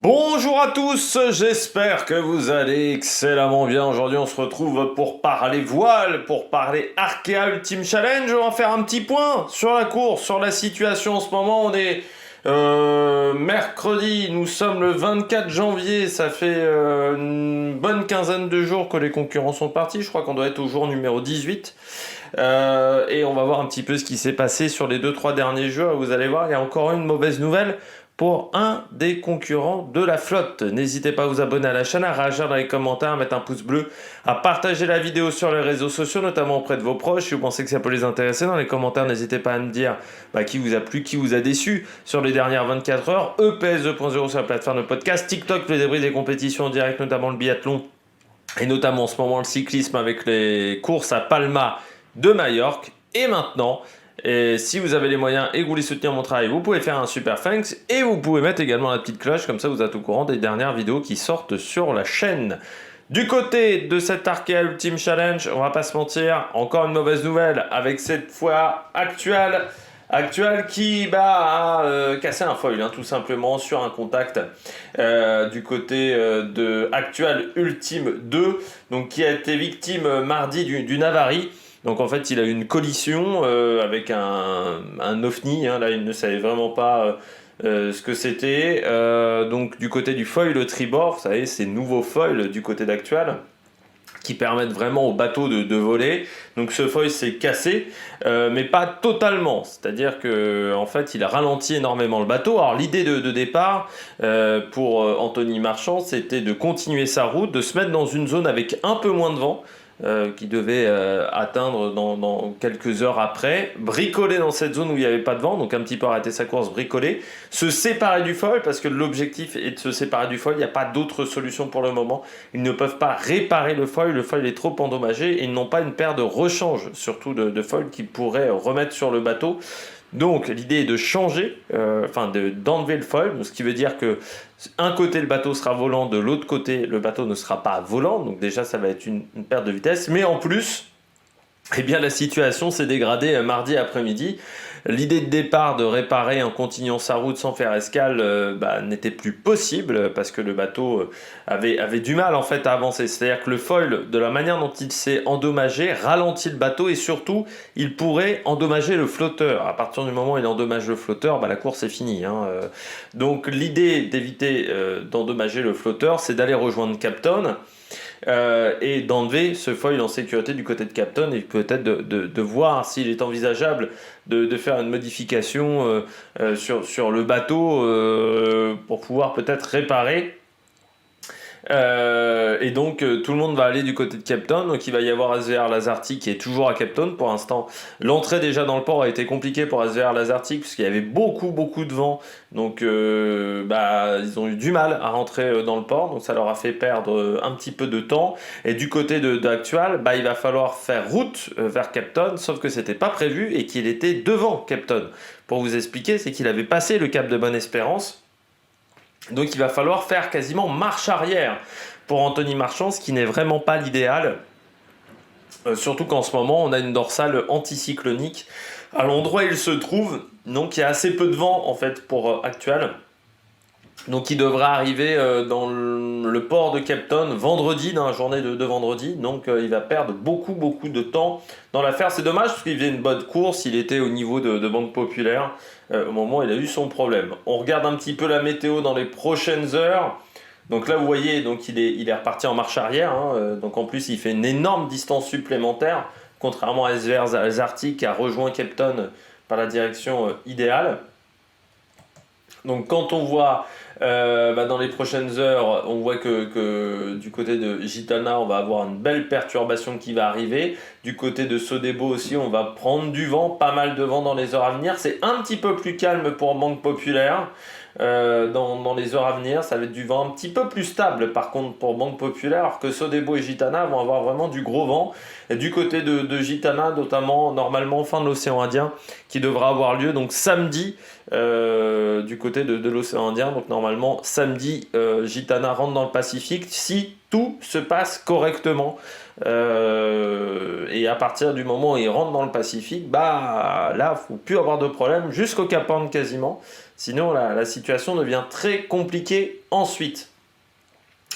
Bonjour à tous, j'espère que vous allez excellemment bien. Aujourd'hui, on se retrouve pour parler voile, pour parler Arkea Ultimate Challenge. On va faire un petit point sur la course, sur la situation en ce moment. On est mercredi, nous sommes le 24 janvier. Ça fait une bonne quinzaine de jours que les concurrents sont partis. Je crois qu'on doit être au jour numéro 18. Et on va voir un petit peu ce qui s'est passé sur les 2-3 derniers jours. Vous allez voir, il y a encore une mauvaise nouvelle pour un des concurrents de la flotte. N'hésitez pas à vous abonner à la chaîne, à réagir dans les commentaires, à mettre un pouce bleu, à partager la vidéo sur les réseaux sociaux, notamment auprès de vos proches. Si vous pensez que ça peut les intéresser, dans les commentaires, n'hésitez pas à me dire qui vous a plu, qui vous a déçu sur les dernières 24 heures. EPS 2.0 sur la plateforme de podcast, TikTok, le débris des compétitions en direct, notamment le biathlon, et notamment en ce moment le cyclisme avec les courses à Palma de Majorque. Et maintenant, si vous avez les moyens et que vous voulez soutenir mon travail, vous pouvez faire un super thanks et vous pouvez mettre également la petite cloche, comme ça vous êtes au courant des dernières vidéos qui sortent sur la chaîne. Du côté de cet Arkea Ultimate Challenge, on va pas se mentir, encore une mauvaise nouvelle avec cette fois Actual qui a cassé un foil tout simplement sur un contact du côté de Actual Ultime 2, donc qui a été victime mardi d'une avarie. Donc en fait il a eu une collision avec un ovni, là il ne savait vraiment pas ce que c'était. Donc du côté du foil tribord, vous savez ces nouveaux foils du côté d'Actual qui permettent vraiment au bateau de voler. Donc ce foil s'est cassé, mais pas totalement. C'est-à-dire que en fait, il a ralenti énormément le bateau. Alors l'idée de départ pour Anthony Marchand, c'était de continuer sa route, de se mettre dans une zone avec un peu moins de vent. Qui devait atteindre dans quelques heures après, bricoler dans cette zone où il n'y avait pas de vent, donc un petit peu arrêter sa course, bricoler, se séparer du foil, parce que l'objectif est de se séparer du foil, il n'y a pas d'autre solution pour le moment, ils ne peuvent pas réparer le foil est trop endommagé, et ils n'ont pas une paire de rechange, surtout de foil, qui pourrait remettre sur le bateau. Donc l'idée est de changer, d'enlever le foil, ce qui veut dire que un côté le bateau sera volant, de l'autre côté le bateau ne sera pas volant, donc déjà ça va être une perte de vitesse, mais en plus, la situation s'est dégradée mardi après-midi. L'idée de départ de réparer en continuant sa route sans faire escale n'était plus possible parce que le bateau avait du mal en fait à avancer. C'est-à-dire que le foil, de la manière dont il s'est endommagé, ralentit le bateau et surtout il pourrait endommager le flotteur. À partir du moment où il endommage le flotteur, la course est finie. Donc l'idée d'éviter d'endommager le flotteur, c'est d'aller rejoindre Capton. Et d'enlever ce foil en sécurité du côté de Capton et peut-être de voir s'il est envisageable de faire une modification sur le bateau pour pouvoir peut-être réparer. Et donc tout le monde va aller du côté de Capton, donc il va y avoir SVR Lazartic qui est toujours à Capton pour l'instant. L'entrée déjà dans le port a été compliquée pour SVR Lazartic puisqu'il y avait beaucoup de vent, donc ils ont eu du mal à rentrer dans le port, donc ça leur a fait perdre un petit peu de temps. Et du côté d'Actual, il va falloir faire route vers Capton, sauf que c'était pas prévu et qu'il était devant Capton. Pour vous expliquer, c'est qu'il avait passé le cap de Bonne-Espérance. Donc il va falloir faire quasiment marche arrière pour Anthony Marchand, ce qui n'est vraiment pas l'idéal. Surtout qu'en ce moment, on a une dorsale anticyclonique à l'endroit où il se trouve. Donc il y a assez peu de vent en fait pour Actual. Donc il devra arriver dans le port de Capton vendredi, dans la journée de vendredi. Donc il va perdre beaucoup de temps dans l'affaire. C'est dommage parce qu'il faisait une bonne course, il était au niveau de Banque Populaire au moment où il a eu son problème. On regarde un petit peu la météo dans les prochaines heures. Donc là vous voyez, donc il est reparti en marche arrière. Donc en plus il fait une énorme distance supplémentaire, contrairement à SVR Lazartic qui a rejoint Capton par la direction idéale. Donc quand on voit dans les prochaines heures, on voit que du côté de Gitana, on va avoir une belle perturbation qui va arriver. Du côté de Sodebo aussi, on va prendre du vent, pas mal de vent dans les heures à venir. C'est un petit peu plus calme pour Banque Populaire. Dans les heures à venir, ça va être du vent un petit peu plus stable par contre pour Banque Populaire, alors que Sodebo et Gitana vont avoir vraiment du gros vent. Et du côté de Gitana, notamment normalement fin de l'océan Indien, qui devra avoir lieu donc samedi du côté de l'océan Indien. Donc normalement, samedi, Gitana rentre dans le Pacifique si tout se passe correctement. Et à partir du moment où il rentre dans le Pacifique, bah là, il ne faut plus avoir de problème jusqu'au Cap Horn quasiment. Sinon, la situation devient très compliquée ensuite.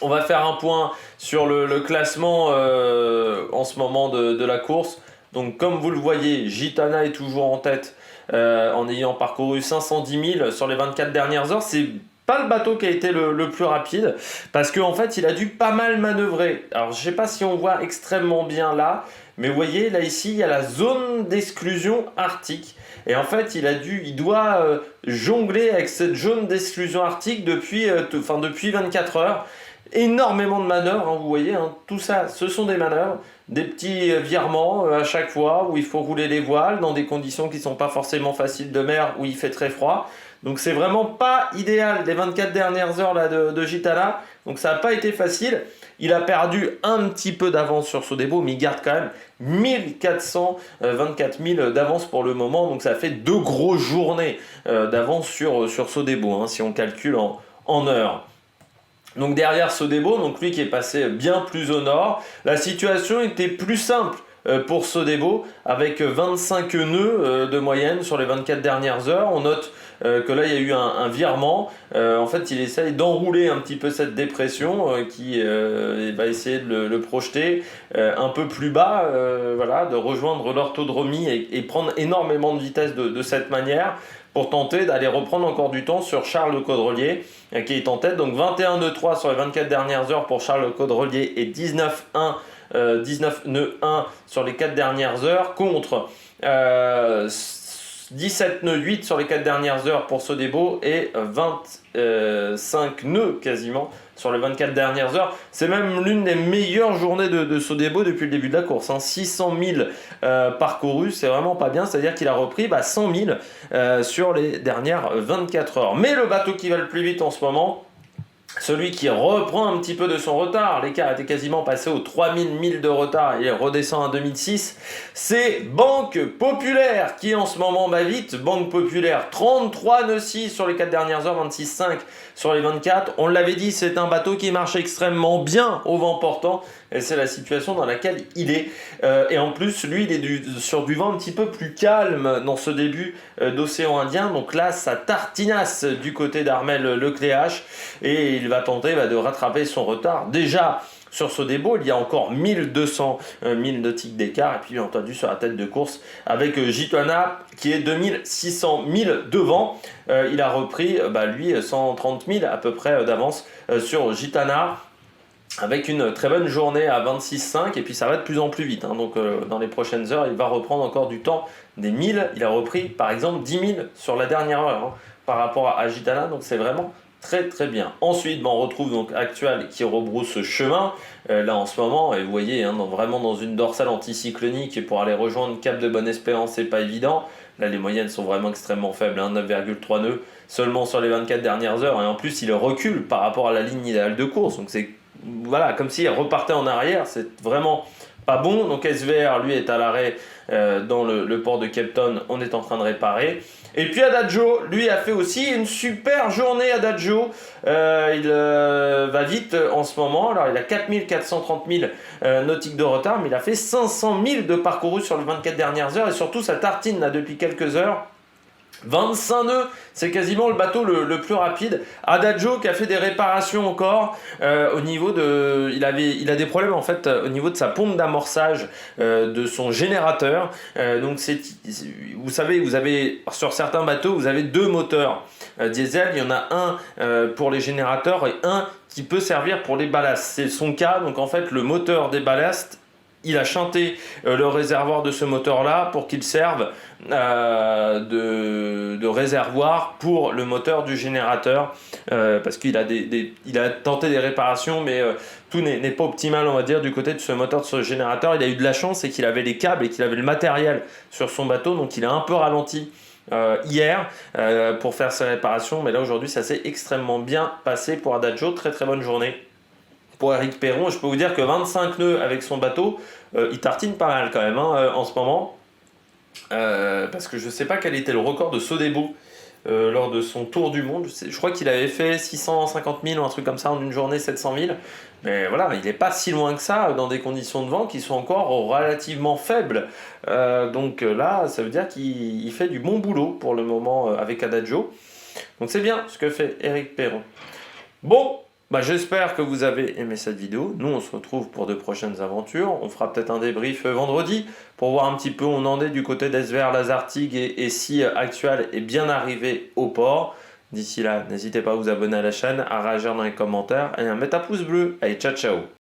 On va faire un point sur le classement en ce moment de la course. Donc comme vous le voyez, Gitana est toujours en tête en ayant parcouru 510 000 sur les 24 dernières heures. C'est pas le bateau qui a été le plus rapide parce qu'en fait il a dû pas mal manœuvrer. Alors je sais pas si on voit extrêmement bien là, mais vous voyez là ici il y a la zone d'exclusion arctique. Et en fait il doit jongler avec cette zone d'exclusion arctique depuis 24 heures. Énormément de manœuvres, hein, vous voyez, hein, tout ça, ce sont des manœuvres, des petits virements à chaque fois où il faut rouler les voiles dans des conditions qui ne sont pas forcément faciles de mer, où il fait très froid. Donc c'est vraiment pas idéal les 24 dernières heures là, de Gitana, donc ça n'a pas été facile. Il a perdu un petit peu d'avance sur Sodebo, mais il garde quand même 1424 000 d'avance pour le moment, donc ça fait 2 grosses journées d'avance sur Sodebo, hein, si on calcule en heures. Donc derrière Sodebo, donc lui qui est passé bien plus au nord, la situation était plus simple pour Sodebo avec 25 nœuds de moyenne sur les 24 dernières heures. On note que là il y a eu un virement. En fait il essaye d'enrouler un petit peu cette dépression qui va essayer de le projeter un peu plus bas, voilà, de rejoindre l'orthodromie et prendre énormément de vitesse de cette manière, pour tenter d'aller reprendre encore du temps sur Charles Le Caudrelier qui est en tête. Donc 21 nœuds 3 sur les 24 dernières heures pour Charles Le Caudrelier et 19 nœuds 1 sur les 4 dernières heures contre 17 nœuds 8 sur les 4 dernières heures pour Sodebo et 25 nœuds quasiment sur les 24 dernières heures. C'est même l'une des meilleures journées de Sodebo depuis le début de la course. 600 000 parcourus, c'est vraiment pas bien. C'est-à-dire qu'il a repris 100 000 sur les dernières 24 heures. Mais le bateau qui va le plus vite en ce moment, celui qui reprend un petit peu de son retard, l'écart était quasiment passé aux 3000 milles de retard, il redescend à 2006, c'est Banque Populaire qui en ce moment va vite. Banque Populaire, 33 nœuds 6 sur les 4 dernières heures, 26,5 sur les 24. On l'avait dit, c'est un bateau qui marche extrêmement bien au vent portant, et c'est la situation dans laquelle il est. Et en plus, lui, il est sur du vent un petit peu plus calme dans ce début d'océan Indien. Donc là, ça tartinasse du côté d'Armel Lecléache, et il va tenter de rattraper son retard. Déjà, sur Sodebo, il y a encore 1200 milles nautiques d'écart. Et puis, bien entendu, sur la tête de course, avec Gitana, qui est 2600 milles devant. Il a repris, lui, 130 000 à peu près d'avance sur Gitana, avec une très bonne journée à 26,5, et puis ça va de plus en plus vite, hein. Donc dans les prochaines heures il va reprendre encore du temps, des 1000, il a repris par exemple 10 000 sur la dernière heure, hein, par rapport à Gitana, donc c'est vraiment très très bien. Ensuite on retrouve donc Actual qui rebrousse chemin là en ce moment, et vous voyez, hein, vraiment dans une dorsale anticyclonique, et pour aller rejoindre Cap de Bonne-Espérance c'est pas évident. Là les moyennes sont vraiment extrêmement faibles, hein, 9,3 nœuds seulement sur les 24 dernières heures, et en plus il recule par rapport à la ligne idéale de course, donc c'est voilà, comme s'il repartait en arrière, c'est vraiment pas bon. Donc SVR, lui, est à l'arrêt dans le port de Cape Town, on est en train de réparer. Et puis Adagio, lui, a fait aussi une super journée. Adagio, il va vite en ce moment. Alors il a 430 000 nautiques de retard, mais il a fait 500 000 de parcouru sur les 24 dernières heures, et surtout ça tartine là depuis quelques heures. 25 nœuds, c'est quasiment le bateau le plus rapide. Adagio qui a fait des réparations encore au niveau de... Il a des problèmes en fait au niveau de sa pompe d'amorçage de son générateur. Donc vous savez, vous avez sur certains bateaux, vous avez 2 moteurs diesel. Il y en a un pour les générateurs et un qui peut servir pour les ballasts. C'est son cas. Donc en fait, le moteur des ballasts, il a chanté le réservoir de ce moteur-là pour qu'il serve de réservoir pour le moteur du générateur, parce qu'il a il a tenté des réparations, mais tout n'est pas optimal, on va dire, du côté de ce moteur de ce générateur. Il a eu de la chance, c'est qu'il avait les câbles et qu'il avait le matériel sur son bateau, donc il a un peu ralenti hier pour faire ses réparations, mais là aujourd'hui ça s'est extrêmement bien passé pour Adagio. Très très bonne journée pour Eric Perron. Je peux vous dire que 25 nœuds avec son bateau, il tartine pas mal quand même, hein, en ce moment. Parce que je ne sais pas quel était le record de Sodebo lors de son tour du monde. Je crois qu'il avait fait 650 000 ou un truc comme ça en une journée, 700 000. Mais voilà, il n'est pas si loin que ça dans des conditions de vent qui sont encore relativement faibles. Donc là, ça veut dire qu'il fait du bon boulot pour le moment avec Adagio. Donc c'est bien ce que fait Éric Perron. Bon, bah j'espère que vous avez aimé cette vidéo. Nous, on se retrouve pour de prochaines aventures. On fera peut-être un débrief vendredi pour voir un petit peu où on en est du côté d'SVR Lazartigue et si Actual est bien arrivé au port. D'ici là, n'hésitez pas à vous abonner à la chaîne, à réagir dans les commentaires et à mettre un pouce bleu. Allez, ciao ciao!